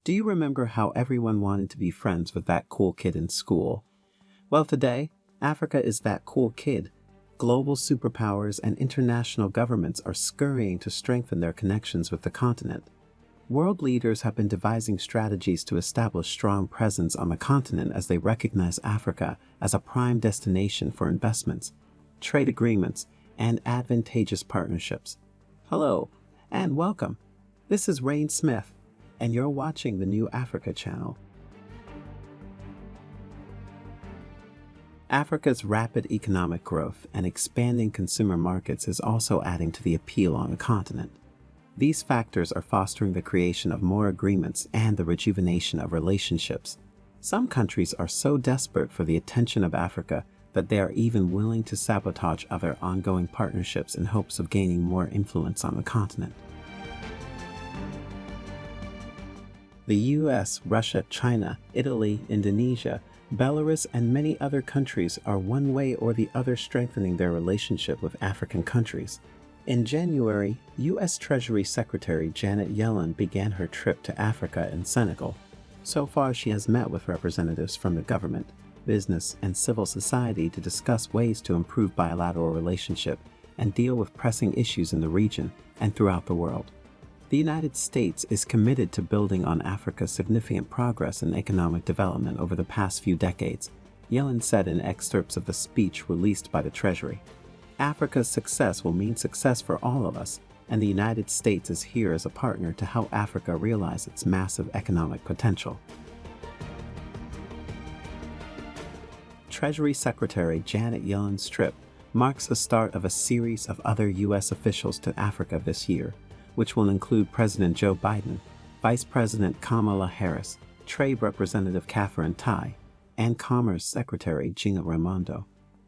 Do you remember how everyone wanted to be friends with that cool kid in school? Well, today, Africa is that cool kid. Global superpowers and international governments are scurrying to strengthen their connections with the continent. World leaders have been devising strategies to establish strong presence on the continent as they recognize Africa as a prime destination for investments, trade agreements, and advantageous partnerships. Hello, and welcome. This is Rain Smith, and you're watching the New Africa channel. Africa's rapid economic growth and expanding consumer markets is also adding to the appeal on the continent. These factors are fostering the creation of more agreements and the rejuvenation of relationships. Some countries are so desperate for the attention of Africa that they are even willing to sabotage other ongoing partnerships in hopes of gaining more influence on the continent. The US, Russia, China, Italy, Indonesia, Belarus, and many other countries are one way or the other strengthening their relationship with African countries. In January, U.S. Treasury Secretary Janet Yellen began her trip to Africa and Senegal. So far, she has met with representatives from the government, business, and civil society to discuss ways to improve bilateral relationship and deal with pressing issues in the region and throughout the world. The United States is committed to building on Africa's significant progress in economic development over the past few decades, Yellen said in excerpts of the speech released by the Treasury. Africa's success will mean success for all of us, and the United States is here as a partner to help Africa realize its massive economic potential. Treasury Secretary Janet Yellen's trip marks the start of a series of other U.S. officials to Africa this year, which will include President Joe Biden, Vice President Kamala Harris, Trade Representative Catherine Tai, and Commerce Secretary Gina Raimondo.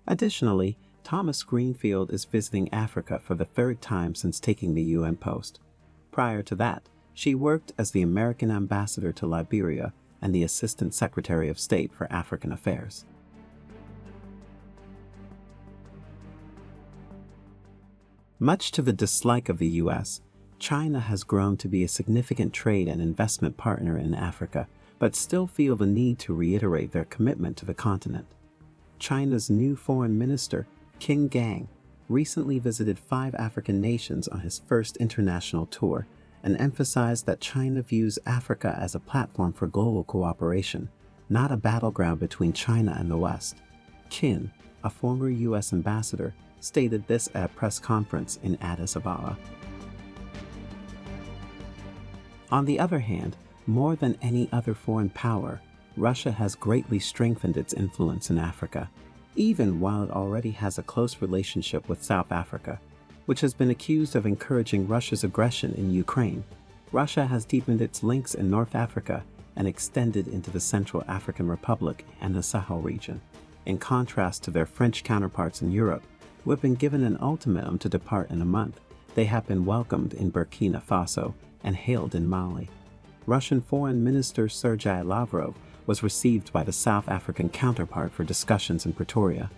Additionally, Thomas Greenfield is visiting Africa for the third time since taking the UN post. Prior to that, she worked as the American ambassador to Liberia and the Assistant Secretary of State for African Affairs. Much to the dislike of the U.S., China has grown to be a significant trade and investment partner in Africa, but still feel the need to reiterate their commitment to the continent. China's new foreign minister, Qin Gang, recently visited 5 African nations on his first international tour and emphasized that China views Africa as a platform for global cooperation, not a battleground between China and the West. Qin, a former U.S. ambassador, stated this at a press conference in Addis Ababa. On the other hand, more than any other foreign power, Russia has greatly strengthened its influence in Africa, even while it already has a close relationship with South Africa, which has been accused of encouraging Russia's aggression in Ukraine. Russia has deepened its links in North Africa and extended into the Central African Republic and the Sahel region. In contrast to their French counterparts in Europe, who have been given an ultimatum to depart in a month, they have been welcomed in Burkina Faso and hailed in Mali. Russian Foreign Minister Sergei Lavrov was received by the South African counterpart for discussions in Pretoria.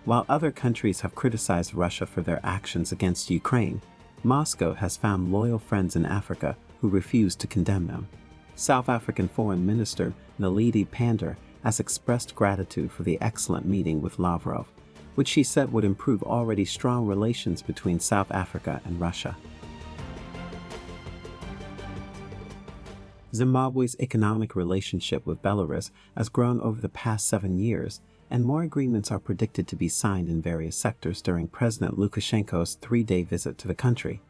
While other countries have criticized Russia for their actions against Ukraine, Moscow has found loyal friends in Africa who refuse to condemn them. South African Foreign Minister Naledi Pandor has expressed gratitude for the excellent meeting with Lavrov, which she said would improve already strong relations between South Africa and Russia. Zimbabwe's economic relationship with Belarus has grown over the past 7 years, and more agreements are predicted to be signed in various sectors during President Lukashenko's 3-day visit to the country.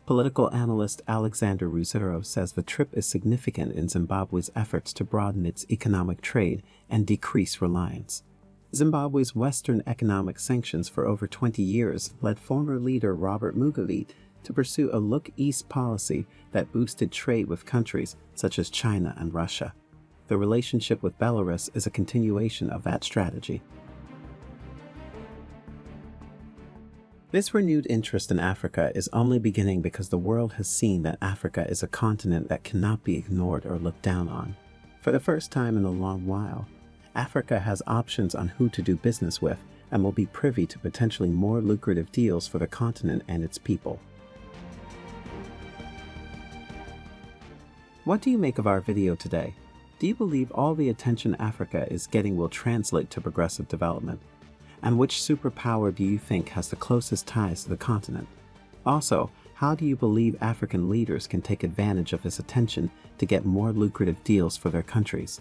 Political analyst Alexander Ruzero says the trip is significant in Zimbabwe's efforts to broaden its economic trade and decrease reliance. Zimbabwe's Western economic sanctions for over 20 years led former leader Robert Mugabe to pursue a Look East policy that boosted trade with countries such as China and Russia. The relationship with Belarus is a continuation of that strategy. This renewed interest in Africa is only beginning because the world has seen that Africa is a continent that cannot be ignored or looked down on. For the first time in a long while, Africa has options on who to do business with and will be privy to potentially more lucrative deals for the continent and its people. What do you make of our video today? Do you believe all the attention Africa is getting will translate to progressive development? And which superpower do you think has the closest ties to the continent? Also, how do you believe African leaders can take advantage of this attention to get more lucrative deals for their countries?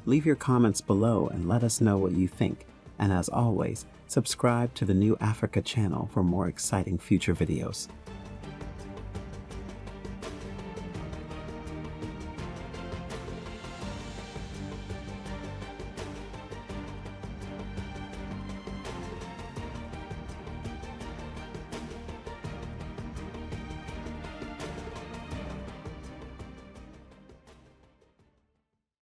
Leave your comments below and let us know what you think. And as always, subscribe to the New Africa channel for more exciting future videos.